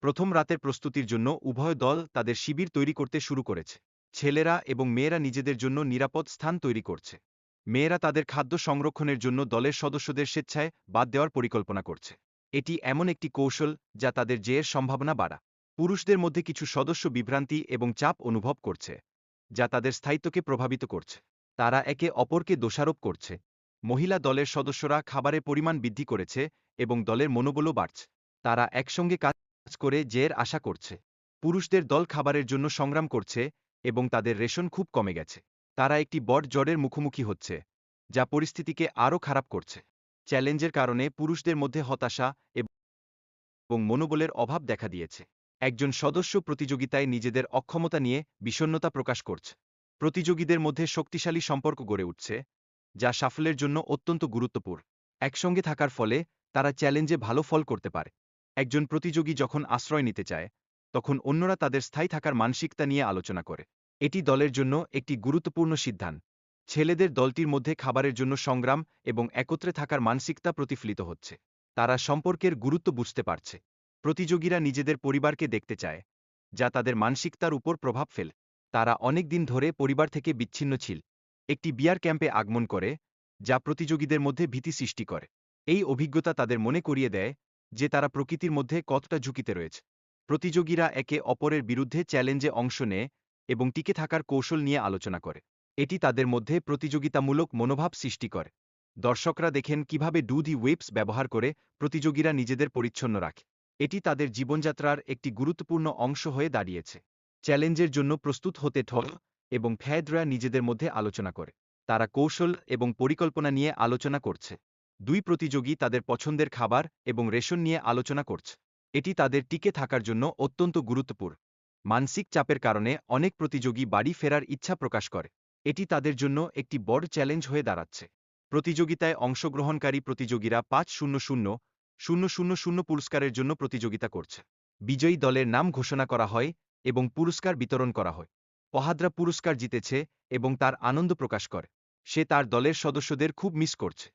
প্রথম রাতের প্রস্তুতির জন্য উভয় দল তাদের শিবির তৈরি করতে শুরু করেছে। ছেলেরা এবং মেয়েরা নিজেদের জন্য নিরাপদ স্থান তৈরি করছে। মেয়েরা তাদের খাদ্য সংরক্ষণের জন্য দলের সদস্যদের স্বেচ্ছায় বাদ দেওয়ার পরিকল্পনা করছে। এটি এমন একটি কৌশল যা তাদের জয়ের সম্ভাবনা বাড়ায়। পুরুষদের মধ্যে কিছু সদস্য বিভ্রান্তি এবং চাপ অনুভব করছে, যা তাদের স্থায়িত্বকে প্রভাবিত করছে। তারা একে অপরকে দোষারোপ করছে। মহিলা দলের সদস্যরা খাবারের পরিমাণ বৃদ্ধি করেছে এবং দলের মনোবলও বাড়ছে। তারা একসঙ্গে কাজ করে জয়ের আশা করছে। পুরুষদের দল খাবারের জন্য সংগ্রাম করছে এবং তাদের রেশন খুব কমে গেছে। তারা একটি বড় জ্বরের মুখোমুখি হচ্ছে, যা পরিস্থিতিকে আরও খারাপ করছে। চ্যালেঞ্জের কারণে পুরুষদের মধ্যে হতাশা এবং মনোবলের অভাব দেখা দিয়েছে। একজন সদস্য প্রতিযোগিতায় নিজেদের অক্ষমতা নিয়ে বিষণ্ণতা প্রকাশ করছে। প্রতিযোগীদের মধ্যে শক্তিশালী সম্পর্ক গড়ে উঠছে, যা সাফল্যের জন্য অত্যন্ত গুরুত্বপূর্ণ। একসঙ্গে থাকার ফলে তারা চ্যালেঞ্জে ভালো ফল করতে পারে। একজন প্রতিযোগী যখন আশ্রয় নিতে চায়, তখন অন্যরা তাদের স্থায়ী থাকার মানসিকতা নিয়ে আলোচনা করে। এটি দলের জন্য একটি গুরুত্বপূর্ণ সিদ্ধান্ত। ছেলেদের দলটির মধ্যে খাবারের জন্য সংগ্রাম এবং একত্রে থাকার মানসিকতা প্রতিফলিত হচ্ছে। তারা সম্পর্কের গুরুত্ব বুঝতে পারছে। প্রতিযোগীরা নিজেদের পরিবারকে দেখতে চায়, যা তাদের মানসিকতার উপর প্রভাব ফেলে। তারা অনেক দিন ধরে পরিবার থেকে বিচ্ছিন্ন ছিল। একটি বিয়ার ক্যাম্পে আগমন করে, যা প্রতিযোগীদের মধ্যে ভীতি সৃষ্টি করে। এই অভিজ্ঞতা তাদের মনে করিয়ে দেয় যে তারা প্রকৃতির মধ্যে কতটা ঝুঁকিতে রয়েছে। প্রতিযোগীরা একে অপরের বিরুদ্ধে চ্যালেঞ্জে অংশ নেয় এবং টিকে থাকার কৌশল নিয়ে আলোচনা করে। এটি তাদের মধ্যে প্রতিযোগিতামূলক মনোভাব সৃষ্টি করে। দর্শকরা দেখেন কিভাবে ডু দি ওয়েবস ব্যবহার করে প্রতিযোগীরা নিজেদের পরিচ্ছন্ন রাখে। এটি তাদের জীবনযাত্রার একটি গুরুত্বপূর্ণ অংশ হয়ে দাঁড়িয়েছে। চ্যালেঞ্জের জন্য প্রস্তুত হতে ঠল এবং ফ্যাডরা নিজেদের মধ্যে আলোচনা করে। তারা কৌশল এবং পরিকল্পনা নিয়ে আলোচনা করছে। দুই প্রতিযোগী তাদের পছন্দের খাবার এবং রেশন নিয়ে আলোচনা করছে। এটি তাদের টিকে থাকার জন্য অত্যন্ত গুরুত্বপূর্ণ। মানসিক চাপের কারণে অনেক প্রতিযোগী বাড়ি ফেরার ইচ্ছা প্রকাশ করে। এটি তাদের জন্য একটি বড় চ্যালেঞ্জ হয়ে দাঁড়াচ্ছে। প্রতিযোগিতায় অংশগ্রহণকারী প্রতিযোগীরা ৫,০০,০০০ পুরস্কারের জন্য প্রতিযোগিতা করছে। বিজয়ী দলের নাম ঘোষণা করা হয় এবং পুরস্কার বিতরণ করা হয়। পহাদ্রা পুরস্কার জিতেছে এবং তার আনন্দ প্রকাশ করে। সে তার দলের সদস্যদের খুব মিস করছে।